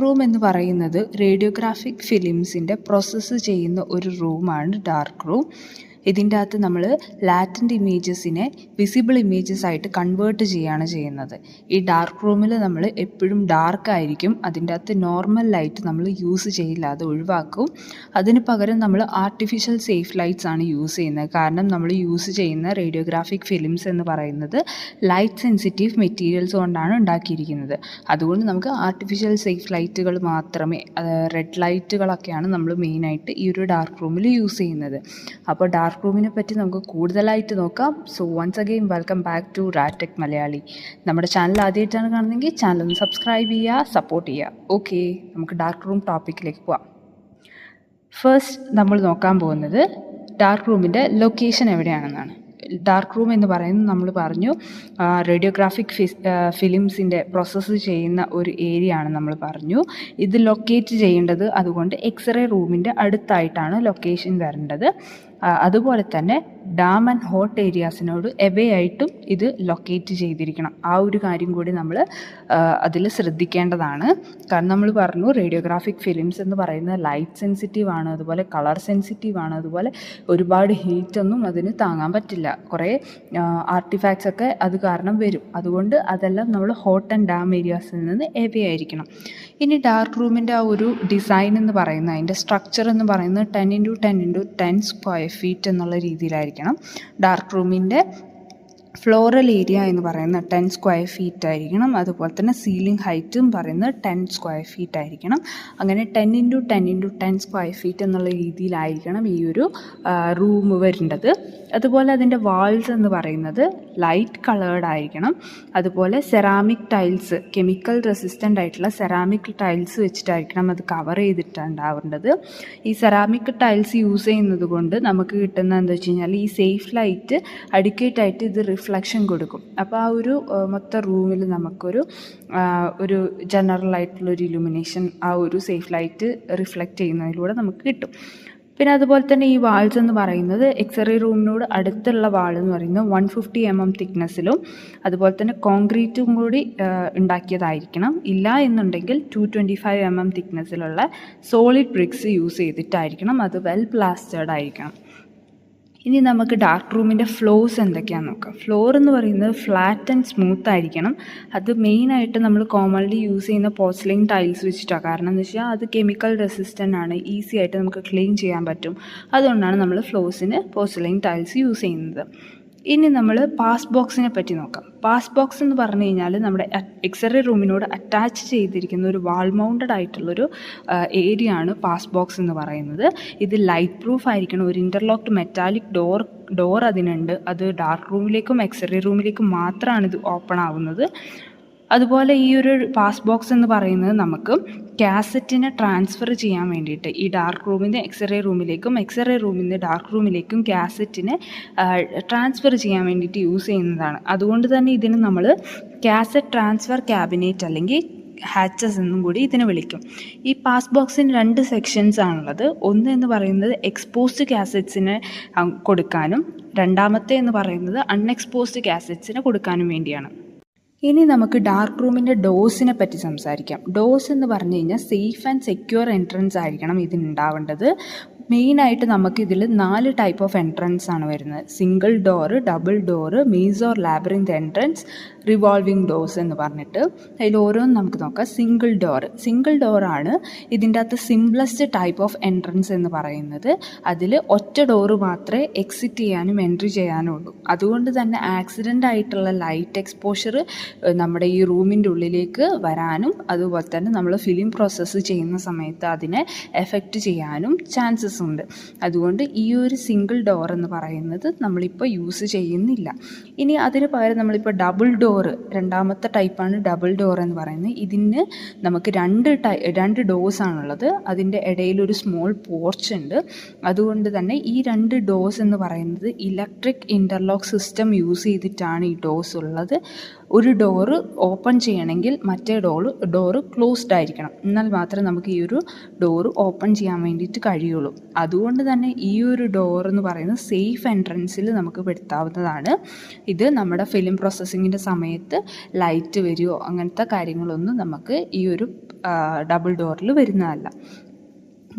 Room എന്ന് പറയുന്നത് radiographic ഫിലിംസിൻ്റെ process ചെയ്യുന്ന ഒരു റൂമാണ് ഡാർക്ക് റൂം. ഇതിൻ്റെ അകത്ത് നമ്മൾ ലാറ്റൻ്റ് ഇമേജസിനെ വിസിബിൾ ഇമേജസ് ആയിട്ട് കൺവേർട്ട് ചെയ്യുകയാണ് ചെയ്യുന്നത്. ഈ ഡാർക്ക് റൂമിൽ നമ്മൾ എപ്പോഴും ഡാർക്ക് ആയിരിക്കും. അതിൻ്റെ അകത്ത് നോർമൽ ലൈറ്റ് നമ്മൾ യൂസ് ചെയ്യില്ല, അത് ഒഴിവാക്കും. അതിന് പകരം നമ്മൾ ആർട്ടിഫിഷ്യൽ സേഫ് ലൈറ്റ്സ് ആണ് യൂസ് ചെയ്യുന്നത്. കാരണം നമ്മൾ യൂസ് ചെയ്യുന്ന റേഡിയോഗ്രാഫിക് ഫിലിംസ് എന്ന് പറയുന്നത് ലൈറ്റ് സെൻസിറ്റീവ് മെറ്റീരിയൽസ് കൊണ്ടാണ് ഉണ്ടാക്കിയിരിക്കുന്നത്. അതുകൊണ്ട് നമുക്ക് ആർട്ടിഫിഷ്യൽ സേഫ് ലൈറ്റുകൾ മാത്രമേ, റെഡ് ലൈറ്റുകളൊക്കെയാണ് നമ്മൾ മെയിനായിട്ട് ഈ ഒരു ഡാർക്ക് റൂമിൽ യൂസ് ചെയ്യുന്നത്. അപ്പോൾ ഡാർക്ക് റൂമിനെ പറ്റി നമുക്ക് കൂടുതലായിട്ട് നോക്കാം. So once again welcome back to Ratech Malayali. നമ്മുടെ ചാനൽ ആദ്യമായിട്ടാണ് കാണുന്നതെങ്കിൽ ചാനൽ ഒന്ന് സബ്സ്ക്രൈബ് ചെയ്യുക, സപ്പോർട്ട് ചെയ്യുക. ഓക്കെ, നമുക്ക് ഡാർക്ക് റൂം ടോപ്പിക്കിലേക്ക് പോവാം. ഫസ്റ്റ് നമ്മൾ നോക്കാൻ പോകുന്നത് ഡാർക്ക് റൂമിൻ്റെ ലൊക്കേഷൻ എവിടെയാണെന്നാണ്. ഡാർക്ക് റൂം എന്ന് പറയുന്നത് നമ്മൾ പറഞ്ഞു റേഡിയോഗ്രാഫിക് ഫിലിംസിൻ്റെ പ്രോസസ്സ് ചെയ്യുന്ന ഒരു ഏരിയ ആണ് നമ്മൾ പറഞ്ഞു. ഇത് ലൊക്കേറ്റ് ചെയ്യേണ്ടത് അതുകൊണ്ട് എക്സ്റേ റൂമിൻ്റെ അടുത്തായിട്ടാണ് ലൊക്കേഷൻ വരേണ്ടത്. അതുപോലെ തന്നെ ഡാം ആൻഡ് ഹോട്ട് ഏരിയാസിനോട് എവേ ആയിട്ടും ഇത് ലൊക്കേറ്റ് ചെയ്തിരിക്കണം. ആ ഒരു കാര്യം കൂടി നമ്മൾ അതിൽ ശ്രദ്ധിക്കേണ്ടതാണ്. കാരണം നമ്മൾ പറഞ്ഞു റേഡിയോഗ്രാഫിക് ഫിലിംസ് എന്ന് പറയുന്നത് ലൈറ്റ് സെൻസിറ്റീവ് ആണ്, അതുപോലെ കളർ സെൻസിറ്റീവ് ആണ്, അതുപോലെ ഒരുപാട് ഹീറ്റൊന്നും അതിന് താങ്ങാൻ പറ്റില്ല. കുറേ ആർട്ടിഫാക്ട്സ് ഒക്കെ അത് കാരണം വരും. അതുകൊണ്ട് അതെല്ലാം നമ്മൾ ഹോട്ട് ആൻഡ് ഡാം ഏരിയാസിൽ നിന്ന് എവേ ആയിരിക്കണം. ഇനി ഡാർക്ക് റൂമിൻ്റെ ആ ഒരു ഡിസൈൻ എന്ന് പറയുന്നത്, അതിൻ്റെ സ്ട്രക്ചർ എന്ന് പറയുന്നത് 10x10x10 സ്ക്വയർ ഫീറ്റ് എന്നുള്ള രീതിയിലായിരിക്കണം. ഡാർക്ക് റൂമിൻ്റെ ഫ്ലോറൽ ഏരിയ എന്ന് പറയുന്നത് 10 സ്ക്വയർ ഫീറ്റ് ആയിരിക്കണം. അതുപോലെ തന്നെ സീലിംഗ് ഹൈറ്റും പറയുന്നത് 10 സ്ക്വയർ ഫീറ്റ് ആയിരിക്കണം. അങ്ങനെ 10x10x10 സ്ക്വയർ ഫീറ്റ് എന്നുള്ള രീതിയിലായിരിക്കണം ഈ ഒരു റൂം വരേണ്ടത്. അതുപോലെ അതിൻ്റെ വാൾസ് എന്ന് പറയുന്നത് ലൈറ്റ് കളേർഡ് ആയിരിക്കണം. അതുപോലെ സെറാമിക് ടൈൽസ്, കെമിക്കൽ റെസിസ്റ്റൻ്റ് ആയിട്ടുള്ള സെറാമിക് ടൈൽസ് വെച്ചിട്ടായിരിക്കണം അത് കവർ ചെയ്തിട്ടുണ്ടാവേണ്ടത്. ഈ സെറാമിക് ടൈൽസ് യൂസ് ചെയ്യുന്നത് കൊണ്ട് നമുക്ക് കിട്ടുന്ന എന്താ വെച്ച് കഴിഞ്ഞാൽ ഈ സേഫ് ലൈറ്റ് അഡിക്വേറ്റ് ആയിട്ട് ഇത് റിഫ്ലക്ഷൻ കൊടുക്കും. അപ്പോൾ ആ ഒരു മൊത്തം റൂമിൽ നമുക്കൊരു ജനറൽ ആയിട്ടുള്ളൊരു ഇലുമിനേഷൻ ആ ഒരു സേഫ് ലൈറ്റ് റിഫ്ലക്റ്റ് ചെയ്യുന്നതിലൂടെ നമുക്ക് കിട്ടും. പിന്നെ അതുപോലെ തന്നെ ഈ വാൾസ് എന്ന് പറയുന്നത് എക്സ്റേ റൂമിനോട് അടുത്തുള്ള വാൾ എന്ന് പറയുന്നത് 150 mm തിക്നെസ്സിലും അതുപോലെ തന്നെ കോൺക്രീറ്റും കൂടി ഉണ്ടാക്കിയതായിരിക്കണം. ഇല്ല എന്നുണ്ടെങ്കിൽ 225 mm തിക്നെസ്സിലുള്ള സോളിഡ് ബ്രിക്സ് യൂസ് ചെയ്തിട്ടായിരിക്കണം. അത് വെൽ പ്ലാസ്റ്റേർഡ് ആയിരിക്കണം. ഇനി നമുക്ക് ഡാർക്ക് റൂമിൻ്റെ ഫ്ലോർസ് എന്തൊക്കെയാണെന്ന് നോക്കാം. ഫ്ലോർ എന്ന് പറയുന്നത് ഫ്ലാറ്റ് ആൻഡ് സ്മൂത്ത് ആയിരിക്കണം. അത് മെയിനായിട്ട് നമ്മൾ കോമൺലി യൂസ് ചെയ്യുന്ന പോർസലൈൻ ടൈൽസ് വെച്ചിട്ടാണ്. കാരണം എന്ന് വെച്ചാൽ അത് കെമിക്കൽ റെസിസ്റ്റൻ്റ് ആണ്, ഈസി ആയിട്ട് നമുക്ക് ക്ലീൻ ചെയ്യാൻ പറ്റും. അതുകൊണ്ടാണ് നമ്മൾ ഫ്ലോർസിന് പോർസലൈൻ ടൈൽസ് യൂസ് ചെയ്യുന്നത്. ഇനി നമ്മൾ പാസ് ബോക്സിനെ പറ്റി നോക്കാം. പാസ് ബോക്സ് എന്ന് പറഞ്ഞു കഴിഞ്ഞാൽ നമ്മുടെ എക്സ്റേ റൂമിനോട് അറ്റാച്ച് ചെയ്തിരിക്കുന്ന ഒരു വാൾ മൗണ്ടഡ് ആയിട്ടുള്ളൊരു ഏരിയ ആണ് പാസ് ബോക്സ് എന്ന് പറയുന്നത്. ഇത് ലൈറ്റ് പ്രൂഫ് ആയിരിക്കണം. ഒരു ഇൻ്റർലോക്ക്ഡ് മെറ്റാലിക് ഡോർ അതിനുണ്ട്. അത് ഡാർക്ക് റൂമിലേക്കും എക്സ്റേ റൂമിലേക്കും മാത്രമാണ് ഇത് ഓപ്പൺ ആവുന്നത്. അതുപോലെ ഈ ഒരു പാസ് ബോക്സ് എന്ന് പറയുന്നത് നമുക്ക് കാസറ്റിനെ ട്രാൻസ്ഫർ ചെയ്യാൻ വേണ്ടിയിട്ട് ഈ ഡാർക്ക് റൂമിൽ നിന്ന് എക്സ്റേ റൂമിലേക്കും എക്സ്റേ റൂമിൽ നിന്ന് ഡാർക്ക് റൂമിലേക്കും കാസറ്റിനെ ട്രാൻസ്ഫർ ചെയ്യാൻ വേണ്ടിയിട്ട് യൂസ് ചെയ്യുന്നതാണ്. അതുകൊണ്ട് തന്നെ ഇതിന് നമ്മൾ കാസറ്റ് ട്രാൻസ്ഫർ ക്യാബിനറ്റ് അല്ലെങ്കിൽ ഹാച്ചസ് എന്നും കൂടി ഇതിനെ വിളിക്കും. ഈ പാസ് ബോക്സിന് 2 സെക്ഷൻസ് ആണുള്ളത്. ഒന്ന് എന്ന് പറയുന്നത് എക്സ്പോസ്ഡ് കാസറ്റ്സിനെ കൊടുക്കാനും രണ്ടാമത്തെ എന്ന് പറയുന്നത് അൺഎക്സ്പോസ്ഡ് കാസറ്റ്സിനെ കൊടുക്കാനും വേണ്ടിയാണ്. ഇനി നമുക്ക് ഡാർക്ക് റൂമിൻ്റെ ഡോസിനെ പറ്റി സംസാരിക്കാം. ഡോസ് എന്ന് പറഞ്ഞു കഴിഞ്ഞാൽ സേഫ് ആൻഡ് സെക്യൂർ എൻട്രൻസ് ആയിരിക്കണം ഇതിനുണ്ടാവേണ്ടത്. മെയിനായിട്ട് നമുക്കിതിൽ 4 ടൈപ്പ് ഓഫ് എൻട്രൻസ് ആണ് വരുന്നത്. Single door, double door, maze or labyrinth entrance, revolving doors എന്ന് പറഞ്ഞിട്ട് അതിൽ ഓരോന്നും നമുക്ക് നോക്കാം. സിംഗിൾ ഡോറാണ് ഇതിൻ്റെ അകത്ത് സിംപ്ലസ്റ്റ് ടൈപ്പ് ഓഫ് എൻട്രൻസ് എന്ന് പറയുന്നത്. അതിൽ ഒറ്റ ഡോറ് മാത്രമേ എക്സിറ്റ് ചെയ്യാനും എൻട്രി ചെയ്യാനും ഉള്ളൂ. അതുകൊണ്ട് തന്നെ ആക്സിഡൻ്റ് ആയിട്ടുള്ള ലൈറ്റ് എക്സ്പോഷർ നമ്മുടെ ഈ റൂമിൻ്റെ ഉള്ളിലേക്ക് വരാനും അതുപോലെ തന്നെ നമ്മൾ ഫിലിം പ്രോസസ്സ് ചെയ്യുന്ന സമയത്ത് അതിനെ എഫക്റ്റ് ചെയ്യാനും ചാൻസസ് ഉണ്ട്. അതുകൊണ്ട് ഈ ഒരു സിംഗിൾ ഡോർ എന്ന് പറയുന്നത് നമ്മളിപ്പോൾ യൂസ് ചെയ്യുന്നില്ല. ഇനി അതിന് പകരം നമ്മളിപ്പോൾ ഡബിൾ ഡോറ്, രണ്ടാമത്തെ ടൈപ്പാണ് ഡബിൾ ഡോർ എന്ന് പറയുന്നത്. ഇതിന് നമുക്ക് രണ്ട് ഡോർസ് ആണുള്ളത്. അതിൻ്റെ ഇടയിലൊരു സ്മോൾ പോർച്ച് ഉണ്ട്. അതുകൊണ്ട് തന്നെ ഈ 2 ഡോർസ് എന്ന് പറയുന്നത് ഇലക്ട്രിക് ഇൻ്റർലോക്ക് സിസ്റ്റം യൂസ് ചെയ്തിട്ടാണ് ഈ ഡോർസ് ഉള്ളത്. ഒരു ഡോറ് ഓപ്പൺ ചെയ്യണമെങ്കിൽ മറ്റേ ഡോറ് ക്ലോസ്ഡ് ആയിരിക്കണം, എന്നാൽ മാത്രമേ നമുക്ക് ഈ ഒരു ഡോറ് ഓപ്പൺ ചെയ്യാൻ വേണ്ടിയിട്ട് കഴിയുള്ളൂ. അതുകൊണ്ട് തന്നെ ഈ ഒരു ഡോർ എന്ന് പറയുന്നത് സേഫ് എൻട്രൻസിൽ നമുക്ക് പെടുത്താവുന്നതാണ്. ഇത് നമ്മുടെ ഫിലിം പ്രോസസ്സിങ്ങിൻ്റെ സമയത്ത് ലൈറ്റ് വരികയോ അങ്ങനത്തെ കാര്യങ്ങളൊന്നും നമുക്ക് ഈ ഒരു ഡബിൾ ഡോറിൽ വരുന്നതല്ല.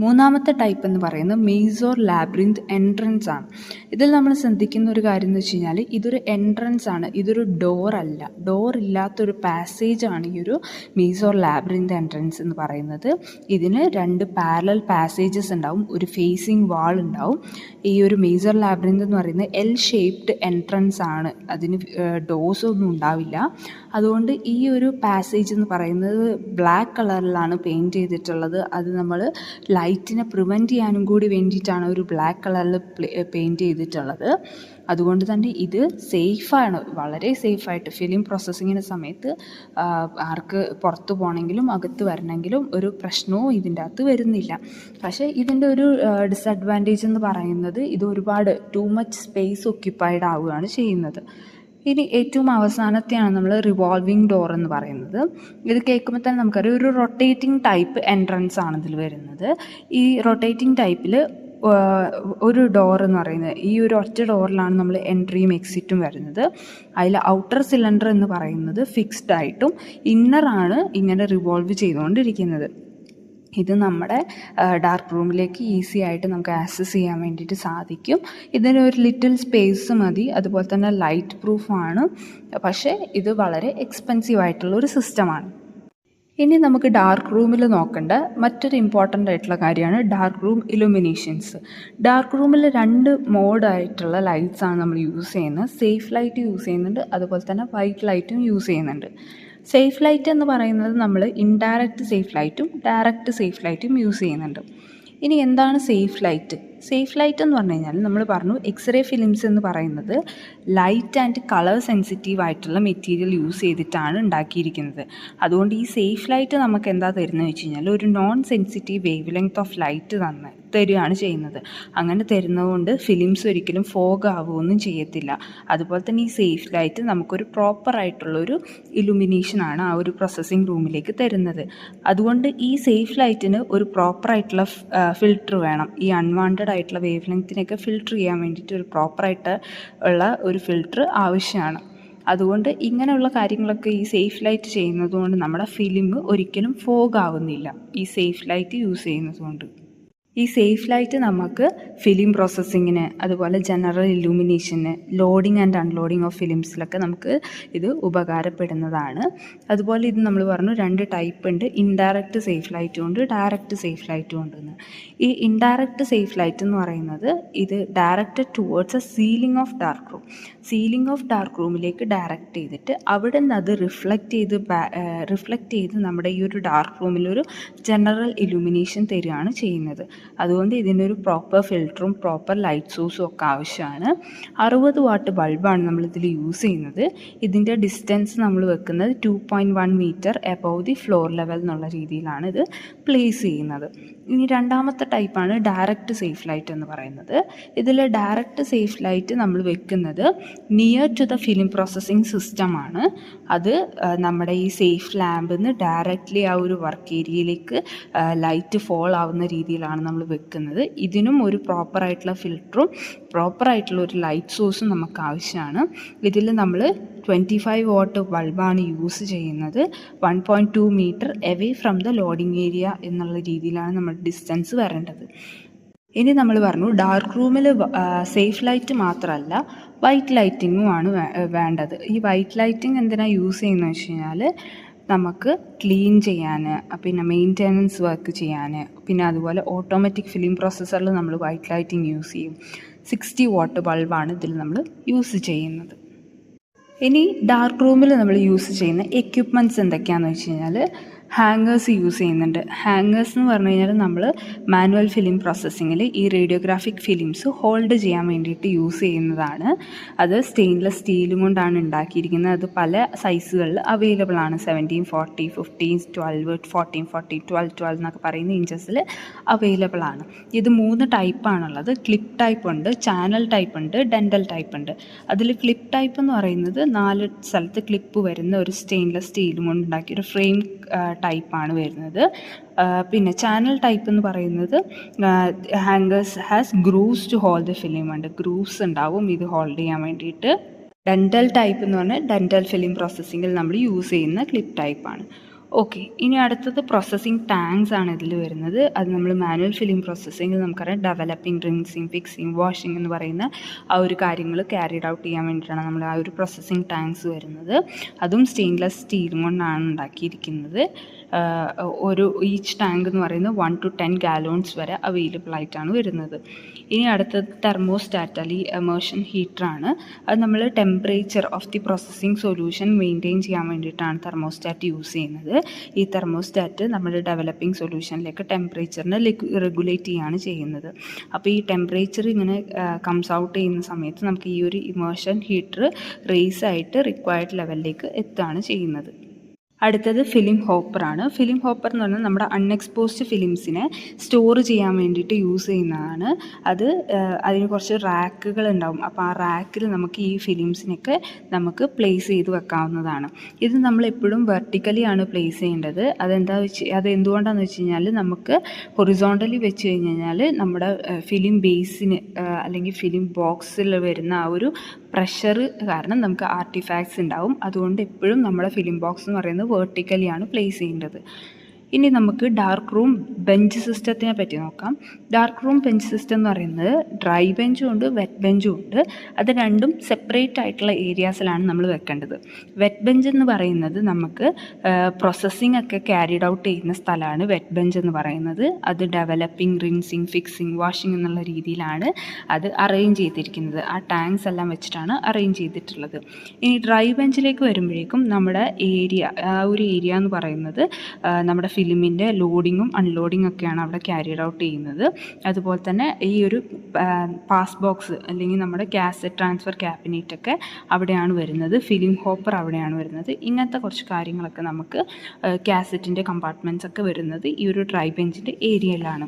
മൂന്നാമത്തെ ടൈപ്പ് എന്ന് പറയുന്നത് മെയ്സ് ഓർ ലാബ്രിന്ത് എൻട്രൻസ് ആണ്. ഇതിൽ നമ്മൾ ശ്രദ്ധിക്കുന്ന ഒരു കാര്യം എന്ന് വെച്ച് കഴിഞ്ഞാൽ ഇതൊരു എൻട്രൻസ് ആണ്, ഇതൊരു ഡോറല്ല. ഡോർ ഇല്ലാത്തൊരു പാസേജ് ആണ് ഈ ഒരു മെയ്സ് ഓർ ലാബ്രിന്ത് എൻട്രൻസ് എന്ന് പറയുന്നത്. ഇതിന് 2 പാരലൽ പാസേജസ് ഉണ്ടാവും, ഒരു ഫേസിങ് വാൾ ഉണ്ടാവും. ഈ ഒരു മെയ്സ് ഓർ ലാബ്രിന്ത് എന്ന് പറയുന്നത് എൽ ഷേപ്ഡ് എൻട്രൻസ് ആണ്, അതിന് ഡോർസ് ഒന്നും ഉണ്ടാവില്ല. അതുകൊണ്ട് ഈ ഒരു പാസേജ് എന്ന് പറയുന്നത് ബ്ലാക്ക് കളറിലാണ് പെയിൻറ്റ് ചെയ്തിട്ടുള്ളത്. അത് നമ്മൾ ലൈറ്റിനെ പ്രിവെൻറ്റ് ചെയ്യാനും കൂടി വേണ്ടിയിട്ടാണ് ഒരു ബ്ലാക്ക് കളറിൽ പെയിൻറ്റ് ചെയ്തിട്ടുള്ളത്. അതുകൊണ്ട് തന്നെ ഇത് സേഫാണ്, വളരെ സേഫായിട്ട് ഫിലിം പ്രോസസ്സിങ്ങിൻ്റെ സമയത്ത് ആർക്ക് പുറത്ത് പോകണമെങ്കിലും അകത്ത് വരണമെങ്കിലും ഒരു പ്രശ്നവും ഇതിൻ്റെ അകത്ത് വരുന്നില്ല. പക്ഷേ ഇതിൻ്റെ ഒരു ഡിസഡ്വാൻറ്റേജ് എന്ന് പറയുന്നത് ഇത് ഒരുപാട് ടു മച്ച് സ്പേസ് ഒക്യുപ്പൈഡ് ആവുകയാണ് ചെയ്യുന്നത്. ഇനി ഏറ്റവും അവസാനത്തെയാണ് നമ്മൾ റിവോൾവിങ് ഡോർ എന്ന് പറയുന്നത്. ഇത് കേൾക്കുമ്പോൾ തന്നെ നമുക്കറിയാം ഒരു റൊട്ടേറ്റിംഗ് ടൈപ്പ് എൻട്രൻസ് ആണ് ഇതിൽ വരുന്നത്. ഈ റൊട്ടേറ്റിംഗ് ടൈപ്പിൽ ഒരു ഡോർ എന്ന് പറയുന്നത് ഈ ഒരു ഒറ്റ ഡോറിലാണ് നമ്മൾ എൻട്രിയും എക്സിറ്റും വരുന്നത്. അതിൽ ഔട്ടർ സിലിണ്ടർ എന്ന് പറയുന്നത് ഫിക്സ്ഡ് ആയിട്ടും ഇന്നറാണ് ഇങ്ങനെ റിവോൾവ് ചെയ്തുകൊണ്ടിരിക്കുന്നത്. ഇത് നമ്മുടെ ഡാർക്ക് റൂമിലേക്ക് ഈസി ആയിട്ട് നമുക്ക് ആക്സസ് ചെയ്യാൻ വേണ്ടിയിട്ട് സാധിക്കും. ഇതിന് ഒരു ലിറ്റിൽ സ്പേസ് മതി, അതുപോലെ തന്നെ ലൈറ്റ് പ്രൂഫാണ്. പക്ഷേ ഇത് വളരെ എക്സ്പെൻസീവ് ആയിട്ടുള്ളൊരു സിസ്റ്റമാണ്. ഇനി നമുക്ക് ഡാർക്ക് റൂമിൽ നോക്കേണ്ട മറ്റൊരു ഇമ്പോർട്ടൻ്റ് ആയിട്ടുള്ള കാര്യമാണ് ഡാർക്ക് റൂം ഇലുമിനേഷൻസ്. ഡാർക്ക് റൂമിൽ 2 മോഡായിട്ടുള്ള ലൈറ്റ്സാണ് നമ്മൾ യൂസ് ചെയ്യുന്നത്. സേഫ് ലൈറ്റ് യൂസ് ചെയ്യുന്നുണ്ട്, അതുപോലെ തന്നെ വൈറ്റ് ലൈറ്റും യൂസ് ചെയ്യുന്നുണ്ട്. സേഫ് ലൈറ്റ് എന്ന് പറയുന്നത് നമ്മൾ ഇൻഡയറക്റ്റ് സേഫ് ലൈറ്റും ഡയറക്റ്റ് സേഫ് ലൈറ്റും യൂസ് ചെയ്യുന്നുണ്ട്. ഇനി എന്താണ് സേഫ് ലൈറ്റ്? സേഫ് ലൈറ്റ് എന്ന് പറഞ്ഞു കഴിഞ്ഞാൽ നമ്മൾ പറഞ്ഞു എക്സ്റേ ഫിലിംസ് എന്ന് പറയുന്നത് ലൈറ്റ് ആൻഡ് കളർ സെൻസിറ്റീവ് ആയിട്ടുള്ള മെറ്റീരിയൽ യൂസ് ചെയ്തിട്ടാണ് ഉണ്ടാക്കിയിരിക്കുന്നത്. അതുകൊണ്ട് ഈ സേഫ് ലൈറ്റ് നമുക്ക് എന്താ തരുന്നത് വെച്ച് കഴിഞ്ഞാൽ ഒരു non sensitive wave length of light തരികയാണ് ചെയ്യുന്നത്. അങ്ങനെ തരുന്നതുകൊണ്ട് ഫിലിംസ് ഒരിക്കലും ഫോഗ് ആവുകയൊന്നും ചെയ്യത്തില്ല. അതുപോലെ തന്നെ ഈ സേഫ് ലൈറ്റ് നമുക്കൊരു പ്രോപ്പറായിട്ടുള്ളൊരു ഇലുമിനേഷനാണ് ആ ഒരു പ്രോസസ്സിംഗ് റൂമിലേക്ക് തരുന്നത്. അതുകൊണ്ട് ഈ സേഫ് ലൈറ്റിന് ഒരു പ്രോപ്പറായിട്ടുള്ള ഫിൽറ്റർ വേണം. ഈ അൺവാണ്ടഡ് ആയിട്ടുള്ള വേവ് ലെങ്ത്തിനൊക്കെ ഫിൽറ്റർ ചെയ്യാൻ വേണ്ടിയിട്ട് ഒരു പ്രോപ്പറായിട്ട് ഉള്ള ഒരു ഫിൽറ്റർ ആവശ്യമാണ്. അതുകൊണ്ട് ഇങ്ങനെയുള്ള കാര്യങ്ങളൊക്കെ ഈ സേഫ് ലൈറ്റ് ചെയ്യുന്നത് കൊണ്ട് നമ്മുടെ ഫിലിം ഒരിക്കലും ഫോഗ് ആവുന്നില്ല ഈ സേഫ് ലൈറ്റ് യൂസ് ചെയ്യുന്നത് കൊണ്ട്. ഈ സേഫ് ലൈറ്റ് നമുക്ക് ഫിലിം പ്രോസസ്സിങ്ങിന് അതുപോലെ ജനറൽ ഇലൂമിനേഷന് ലോഡിങ് ആൻഡ് അൺലോഡിങ് ഓഫ് ഫിലിംസിലൊക്കെ നമുക്ക് ഇത് ഉപകാരപ്പെടുന്നതാണ്. അതുപോലെ ഇത് നമ്മൾ പറഞ്ഞു 2 ടൈപ്പ് ഉണ്ട്, ഇൻഡയറക്റ്റ് സേഫ് ലൈറ്റും ഉണ്ട് ഡയറക്റ്റ് സേഫ് ലൈറ്റും ഉണ്ടെന്ന്. ഈ ഇൻഡയറക്റ്റ് സേഫ് ലൈറ്റ് എന്ന് പറയുന്നത് ഇത് directed towards a ceiling of dark room. Ceiling of dark റൂമിലേക്ക് ഡയറക്റ്റ് ചെയ്തിട്ട് അവിടെ നിന്ന് അത് റിഫ്ലക്റ്റ് ചെയ്ത് നമ്മുടെ ഈ ഒരു ഡാർക്ക് റൂമിലൊരു ജനറൽ ഇലൂമിനേഷൻ തരികയാണ് ചെയ്യുന്നത്. അതുകൊണ്ട് ഇതിനൊരു പ്രോപ്പർ ഫിൽറ്ററും പ്രോപ്പർ ലൈറ്റ് സോഴ്സും ഒക്കെ ആവശ്യമാണ്. 60 വാട്ട് ബൾബാണ് നമ്മളിതിൽ യൂസ് ചെയ്യുന്നത്. ഇതിൻ്റെ ഡിസ്റ്റൻസ് നമ്മൾ വെക്കുന്നത് 2.1 metre above the floor level എന്നുള്ള രീതിയിലാണ് ഇത് പ്ലേസ് ചെയ്യുന്നത്. ഇനി രണ്ടാമത്തെ ടൈപ്പാണ് ഡയറക്റ്റ് സേഫ് ലൈറ്റ് എന്ന് പറയുന്നത്. ഇതിൽ ഡയറക്റ്റ് സേഫ് ലൈറ്റ് നമ്മൾ വെക്കുന്നത് near to the film processing സിസ്റ്റമാണ്. അത് നമ്മുടെ ഈ സേഫ് ലാമ്പിൽ നിന്ന് ഡയറക്റ്റ്ലി ആ ഒരു വർക്ക് ഏരിയയിലേക്ക് ലൈറ്റ് ഫോൾ ആവുന്ന രീതിയിലാണ് നമ്മൾ വെക്കുന്നത്. ഇതിനും ഒരു പ്രോപ്പറായിട്ടുള്ള ഫിൽറ്ററും പ്രോപ്പറായിട്ടുള്ള ഒരു ലൈറ്റ് സോഴ്സും നമുക്ക് ആവശ്യമാണ്. ഇതിൽ നമ്മൾ 25 വാട്ട് ബൾബാണ് യൂസ് ചെയ്യുന്നത്. 1.2 metre away from the loading area എന്നുള്ള രീതിയിലാണ് നമ്മൾ ഡിസ്റ്റൻസ് വരേണ്ടത്. ഇനി നമ്മൾ പറഞ്ഞു ഡാർക്ക് റൂമിൽ സേഫ് ലൈറ്റ് മാത്രമല്ല വൈറ്റ് ലൈറ്റിങ്ങുമാണ് വേണ്ടത്. ഈ വൈറ്റ് ലൈറ്റിംഗ് എന്തിനാണ് യൂസ് ചെയ്യുന്നത് വെച്ച് കഴിഞ്ഞാൽ നമുക്ക് ക്ലീൻ ചെയ്യാൻ, പിന്നെ മെയിൻ്റെനൻസ് വർക്ക് ചെയ്യാൻ, പിന്നെ അതുപോലെ ഓട്ടോമാറ്റിക് ഫിലിം പ്രോസസ്സറിൽ നമ്മൾ വൈറ്റ് ലൈറ്റിംഗ് യൂസ് ചെയ്യും. 60 വാട്ട് ബൾബാണ് ഇതിൽ നമ്മൾ യൂസ് ചെയ്യുന്നത്. ഇനി ഡാർക്ക് റൂമിൽ നമ്മൾ യൂസ് ചെയ്യുന്ന എക്യുപ്മെൻറ്റ്സ് എന്തൊക്കെയാണെന്ന് വെച്ച് കഴിഞ്ഞാൽ ഹാങ്ങേഴ്സ് യൂസ് ചെയ്യുന്നുണ്ട്. ഹാങ്ങേഴ്സ് എന്ന് പറഞ്ഞു കഴിഞ്ഞാൽ നമ്മൾ മാനുവൽ ഫിലിം പ്രോസസ്സിങ്ങിൽ ഈ റേഡിയോഗ്രാഫിക് ഫിലിംസ് ഹോൾഡ് ചെയ്യാൻ വേണ്ടിയിട്ട് യൂസ് ചെയ്യുന്നതാണ്. അത് സ്റ്റെയിൻലെസ് സ്റ്റീലും കൊണ്ടാണ് ഉണ്ടാക്കിയിരിക്കുന്നത്. അത് പല സൈസുകളിൽ അവൈലബിൾ ആണ്. 17, 40, 15, 12, 14, 40, 12, 12 എന്നൊക്കെ പറയുന്ന ഇഞ്ചസിൽ അവൈലബിൾ ആണ്. ഇത് 3 ടൈപ്പാണുള്ളത്. ക്ലിപ്പ് ടൈപ്പ് ഉണ്ട്, ചാനൽ ടൈപ്പ് ഉണ്ട്, ഡെൻ്റൽ ടൈപ്പ് ഉണ്ട്. അതിൽ ക്ലിപ്പ് ടൈപ്പ് എന്ന് പറയുന്നത് 4 സ്ഥലത്ത് ക്ലിപ്പ് വരുന്ന ഒരു സ്റ്റെയിൻലെസ് സ്റ്റീലും കൊണ്ട് ഉണ്ടാക്കിയ ഒരു ഫ്രെയിം ടൈപ്പാണ് വരുന്നത്. പിന്നെ ചാനൽ ടൈപ്പ് എന്ന് പറയുന്നത് hangers has grooves to hold the film ഉണ്ട്. ഗ്രൂവ്സ് ഉണ്ടാവും ഇത് ഹോൾഡ് ചെയ്യാൻ വേണ്ടിയിട്ട്. ഡെൻ്റൽ ടൈപ്പ് എന്ന് പറഞ്ഞാൽ ഡെൻ്റൽ ഫിലിം പ്രോസസ്സിങ്ങിൽ നമ്മൾ യൂസ് ചെയ്യുന്ന ക്ലിപ്പ് ടൈപ്പാണ്. ഓക്കെ, ഇനി അടുത്തത് പ്രോസസ്സിങ് ടാങ്ക്സ് ആണ് ഇതിൽ വരുന്നത്. അത് നമ്മൾ മാനുവൽ ഫിലിം പ്രോസസ്സിങ്ങിൽ നമുക്കറിയാം ഡെവലപ്പിംഗ്, റിൻസിങ്, ഫിക്സിങ്, വാഷിംഗ് എന്ന് പറയുന്ന ആ ഒരു കാര്യങ്ങൾ ക്യാരിഡ് ഔട്ട് ചെയ്യാൻ വേണ്ടിയിട്ടാണ് നമ്മൾ ആ ഒരു പ്രോസസ്സിങ് ടാങ്ക്സ് വരുന്നത്. അതും സ്റ്റെയിൻലെസ് സ്റ്റീലും കൊണ്ടാണ് ഉണ്ടാക്കിയിരിക്കുന്നത്. ഈച്ച് ടാങ്ക് എന്ന് പറയുന്നത് 1 to 10 gallons വരെ അവൈലബിൾ ആയിട്ടാണ് വരുന്നത്. ഇനി അടുത്തത് തെർമോസ്റ്റാറ്റ് അല്ലെങ്കിൽ എമേർഷൻ ഹീറ്ററാണ്. അത് നമ്മൾ temperature of the processing solution maintain ചെയ്യാൻ വേണ്ടിയിട്ടാണ് തെർമോസ്റ്റാറ്റ് യൂസ് ചെയ്യുന്നത്. ഈ തെർമോസ്റ്റാറ്റ് നമ്മുടെ ഡെവലപ്പിംഗ് സൊല്യൂഷനിലേക്ക് ടെമ്പറേച്ചറിനെ റെഗുലേറ്റ് ചെയ്യുകയാണ് ചെയ്യുന്നത്. അപ്പോൾ ഈ ടെമ്പറേച്ചർ ഇങ്ങനെ കംസ് ഔട്ട് ചെയ്യുന്ന സമയത്ത് നമുക്ക് ഈ ഒരു ഇമേർഷൻ ഹീറ്റർ റേസ് ആയിട്ട് റിക്വയർഡ് ലെവലിലേക്ക് എത്തുകയാണ് ചെയ്യുന്നത്. അടുത്തത് ഫിലിം ഹോപ്പറാണ്. ഫിലിം ഹോപ്പർ എന്ന് പറഞ്ഞാൽ നമ്മുടെ അൺഎക്സ്പോസ്ഡ് ഫിലിംസിനെ സ്റ്റോർ ചെയ്യാൻ വേണ്ടിയിട്ട് യൂസ് ചെയ്യുന്നതാണ്. അതിന് കുറച്ച് റാക്കുകൾ ഉണ്ടാവും. അപ്പോൾ ആ റാക്കിൽ നമുക്ക് ഈ ഫിലിംസിനൊക്കെ നമുക്ക് പ്ലേസ് ചെയ്ത് വെക്കാവുന്നതാണ്. ഇത് നമ്മൾ എപ്പോഴും വെർട്ടിക്കലി ആണ് പ്ലേസ് ചെയ്യേണ്ടത്. അത് എന്തുകൊണ്ടാണെന്ന് വെച്ച് കഴിഞ്ഞാൽ നമുക്ക് ഹൊറിസോണ്ടലി വെച്ച് കഴിഞ്ഞാൽ നമ്മുടെ ഫിലിം ബേസിന് അല്ലെങ്കിൽ ഫിലിം ബോക്സിൽ വരുന്ന ആ ഒരു പ്രഷർ കാരണം നമുക്ക് ആർട്ടിഫാക്ട്സ് ഉണ്ടാവും. അതുകൊണ്ട് എപ്പോഴും നമ്മുടെ ഫിലിം ബോക്സ് എന്ന് പറയുന്നത് വെർട്ടിക്കലിയാണ് പ്ലേസ് ചെയ്യേണ്ടത്. ഇനി നമുക്ക് ഡാർക്ക് റൂം ബെഞ്ച് സിസ്റ്റത്തിനെ പറ്റി നോക്കാം. ഡാർക്ക് റൂം ബെഞ്ച് സിസ്റ്റം എന്ന് പറയുന്നത് ഡ്രൈ ബെഞ്ചും ഉണ്ട്, വെറ്റ് ബെഞ്ചും ഉണ്ട്. അത് രണ്ടും സെപ്പറേറ്റ് ആയിട്ടുള്ള ഏരിയാസിലാണ് നമ്മൾ വെക്കേണ്ടത്. വെറ്റ് ബെഞ്ച് എന്ന് പറയുന്നത് നമുക്ക് പ്രോസസ്സിംഗ് ഒക്കെ ക്യാരിഡ് ഔട്ട് ചെയ്യുന്ന സ്ഥലമാണ് വെറ്റ് ബെഞ്ച് എന്ന് പറയുന്നത്. അത് ഡെവലപ്പിംഗ്, റിൻസിങ്, ഫിക്സിങ്, വാഷിംഗ് എന്നുള്ള രീതിയിലാണ് അത് അറേഞ്ച് ചെയ്തിരിക്കുന്നത്. ആ ടാങ്ക്സ് എല്ലാം വെച്ചിട്ടാണ് അറേഞ്ച് ചെയ്തിട്ടുള്ളത്. ഇനി ഡ്രൈ ബെഞ്ചിലേക്ക് വരുമ്പോഴേക്കും നമ്മുടെ ആ ഒരു ഏരിയ എന്ന് പറയുന്നത് നമ്മുടെ ഫിലിമിൻ്റെ ലോഡിങ്ങും അൺലോഡിങ്ങും ഒക്കെയാണ് അവിടെ ക്യാരിഡ് ഔട്ട് ചെയ്യുന്നത്. അതുപോലെ തന്നെ ഈ ഒരു പാസ് ബോക്സ് അല്ലെങ്കിൽ നമ്മുടെ കാസറ്റ് ട്രാൻസ്ഫർ ക്യാബിനറ്റ് ഒക്കെ അവിടെയാണ് വരുന്നത്. ഫിലിം ഹോപ്പർ അവിടെയാണ് വരുന്നത്. ഇങ്ങനത്തെ കുറച്ച് കാര്യങ്ങളൊക്കെ നമുക്ക് കാസറ്റിൻ്റെ കമ്പാർട്ട്മെൻറ്റ്സ് ഒക്കെ വരുന്നത് ഈ ഒരു ഡ്രൈ ബെഞ്ചിൻ്റെ ഏരിയയിലാണ്.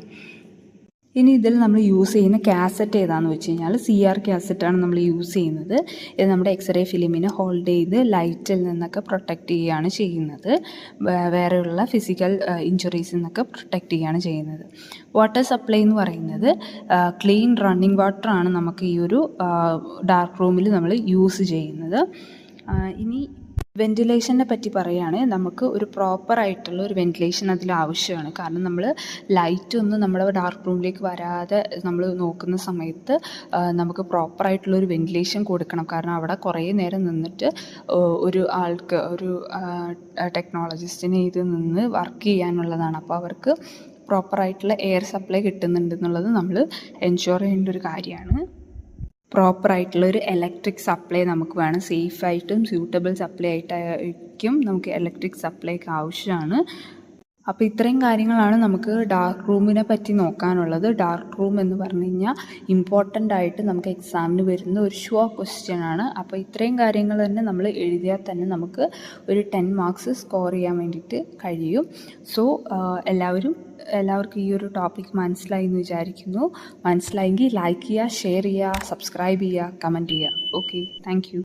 ഇനി ഇതിൽ നമ്മൾ യൂസ് ചെയ്യുന്ന കാസറ്റ് ഏതാണെന്ന് വെച്ച് കഴിഞ്ഞാൽ CR കാസറ്റാണ് നമ്മൾ യൂസ് ചെയ്യുന്നത്. ഇത് നമ്മുടെ എക്സ്റേ ഫിലിമിനെ ഹോൾഡ് ചെയ്ത് ലൈറ്റിൽ നിന്നൊക്കെ പ്രൊട്ടക്റ്റ് ചെയ്യുകയാണ് ചെയ്യുന്നത്. വേറെയുള്ള ഫിസിക്കൽ ഇഞ്ചുറീസിൽ നിന്നൊക്കെ പ്രൊട്ടക്റ്റ് ചെയ്യുകയാണ് ചെയ്യുന്നത്. വാട്ടർ സപ്ലൈ എന്ന് പറയുന്നത് ക്ലീൻ റണ്ണിങ് വാട്ടറാണ് നമുക്ക് ഈ ഒരു ഡാർക്ക് റൂമിൽ നമ്മൾ യൂസ് ചെയ്യുന്നത്. ഇനി വെൻറ്റിലേഷനെ പറ്റി പറയുകയാണെങ്കിൽ നമുക്ക് ഒരു പ്രോപ്പറായിട്ടുള്ള ഒരു വെൻറ്റിലേഷൻ അതിൽ ആവശ്യമാണ്. കാരണം നമ്മൾ ലൈറ്റൊന്നും നമ്മുടെ ഡാർക്ക് റൂമിലേക്ക് വരാതെ നമ്മൾ നോക്കുന്ന സമയത്ത് നമുക്ക് പ്രോപ്പറായിട്ടുള്ളൊരു വെൻറ്റിലേഷൻ കൊടുക്കണം. കാരണം അവിടെ കുറേ നേരം നിന്നിട്ട് ഒരു ടെക്നോളജിസ്റ്റിന് ഇത് നിന്ന് വർക്ക് ചെയ്യാനുള്ളതാണ്. അപ്പോൾ അവർക്ക് പ്രോപ്പറായിട്ടുള്ള എയർ സപ്ലൈ കിട്ടുന്നുണ്ടെന്നുള്ളത് നമ്മൾ എൻഷുർ ചെയ്യേണ്ട ഒരു കാര്യമാണ്. പ്രോപ്പറായിട്ടുള്ളൊരു ഇലക്ട്രിക് സപ്ലൈ നമുക്ക് വേണം. സേഫായിട്ടും സ്യൂട്ടബിൾ സപ്ലൈ ആയിട്ടായിരിക്കും നമുക്ക് ഇലക്ട്രിക് സപ്ലൈക്ക് ആവശ്യമാണ്. അപ്പോൾ ഇത്രയും കാര്യങ്ങളാണ് നമുക്ക് ഡാർക്ക് റൂമിനെ പറ്റി നോക്കാനുള്ളത്. ഡാർക്ക് റൂം എന്ന് പറഞ്ഞു കഴിഞ്ഞാൽ ഇമ്പോർട്ടൻ്റ് ആയിട്ട് നമുക്ക് എക്സാമിന് വരുന്ന ഒരു ഷുവർ ക്വസ്റ്റ്യൻ ആണ്. അപ്പോൾ ഇത്രയും കാര്യങ്ങൾ തന്നെ നമ്മൾ എഴുതിയാൽ തന്നെ നമുക്ക് ഒരു 10 മാർക്സ് സ്കോർ ചെയ്യാൻ വേണ്ടിയിട്ട് കഴിയും. സോ എല്ലാവർക്കും ഈ ഒരു ടോപ്പിക് മനസ്സിലായി എന്ന് വിചാരിക്കുന്നു. മനസ്സിലായെങ്കിൽ ലൈക്ക് ചെയ്യുക, ഷെയർ ചെയ്യുക, സബ്സ്ക്രൈബ് ചെയ്യുക, കമൻറ്റ് ചെയ്യുക. Okay, thank you.